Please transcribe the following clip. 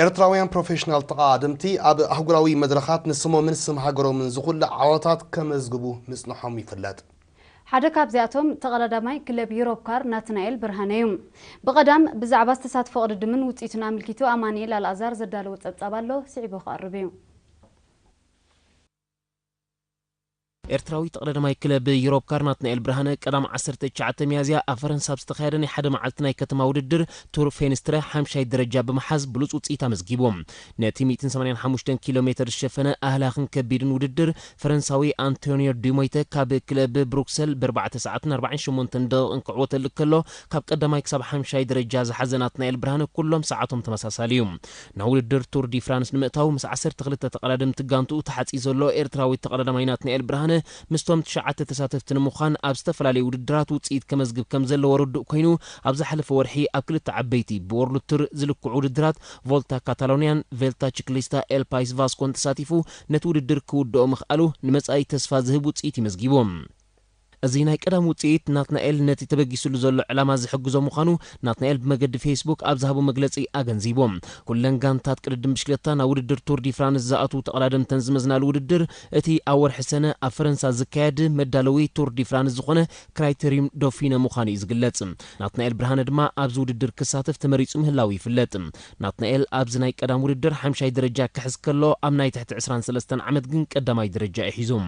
ኤርትራውያን ፕሮፌሽናል ተቃድምቲ ኣብ ኣህጉራዊ መድረኻት ንስሞ ምን ስም ሃገሮምን ዝኹሉ ዓወታት ከመዝግቡ ምጽንሖም ይፍለጥ ሓደ ካብዚኣቶም ተቐዳዳማይ ክለብ ዩሮፕ ካር ናትናኤል ብርሃነ እዩ ብቐዳም ብዛዕባ ዝተሳትፎ ቅድድምን ውጽኢቱን ኣመልኪቱ ኣማኒኤል ኣልኣዛር ዘዳለወ ጸብጻብ ኣሎ ስዒቡ ኸቕርብ እዩ ኤርትራዊ ተቀዳዳማይ ክለብ ዩሮፕ ካር ናትናኤል ብርሃነ ቀዳም 19 ሚያዝያ ኣብ ፈረንሳ ዝተኻየደ ናይ ሓደ መዓልቲ ናይ ከተማ ውድድር ቱር ፌንስትረ 5ይ ደረጃ ብምሓዝ ብሉጽ ውጽኢት ኣመዝጊቦም ነቲ 185 ኪሎ ሜትር ዝሸፈነ ኣህላኽን ከቢድን ውድድር ፈረንሳዊ አንቶኒዮ ዲሞይተ ካብ ክለብ ብሩክሰል ብ4 ሰዓትን 48 ደቂቕን ክዕወተሉ ከሎ ካብ ቀዳማይ ክሳብ 5ይ ደረጃ ዝሓዘ ናትናኤል ብርሃነ ኩሎም ሰዓቶም ተመሳሳሊ እዩ ናብ ውድድር ቱር ዲ ፍራንስ ንምእታው ምስ 12 ተቀዳደምቲ ጋንቱ ተሓጺ ዘሎ ኤርትራዊ ተቀዳዳማይ ናትናኤል ብርሃነ مستوم تشعت تساتفتن مخان ኣብ ዝተፈላለዩ ውድድራት ውጽኢት ከመዝግብ ከም ዘለዎ ርዱእ ኮይኑ ኣብ ዝሓለፈ ወርሒ ኣብ ክልተ ዓበይቲ ብወርልድ ቱር ዝልክዑ ውድድራት ቮልታ ካታሎኒያን ቬልታ ቺክሊስታ ኤል ፓይስ ቫስኮን ተሳቲፉ ነቲ ውድድር ክውድኦ ምኽኣሉ ንመጻኢ ተስፋ ዝህብ ውጽኢት ይመዝጊቦም እዚ ናይ ቀዳም ውጽኢት ናትናኤል ነቲ ተበጊስሉ ዘሎ ዕላማ ዝሕግዞ ምዃኑ ናትናኤል ብመገዲ ፌስቡክ ኣብ ዝሃቦ መግለጺ ኣገንዚቦም ኩለን ጋንታት ቅድድም ብሽክለታ ናብ ውድድር ቱር ዲ ፍራንስ ዝኣቱ ተቐዳደምተን ዝመዝናሉ ውድድር እቲ ኣብ ወርሒ ሰነ ኣብ ፈረንሳ ዝካየድ መዳለዊ ቱር ዲ ፍራንስ ዝኾነ ክራይቴሪየም ዶፊነ ምዃኑ እዩ ዝግለጽ ናትናኤል ብርሃነ ድማ ኣብዚ ውድድር ክሳተፍ ተመሪጹ ምህላው ይፍለጥ ናትናኤል ኣብዚ ናይ ቀዳም ውድድር 5ይ ደረጃ ክሕዝ ከሎ ኣብ ናይ ትሕቲ 23 ዓመት ግን ቀዳማይ ደረጃ ይሒዞም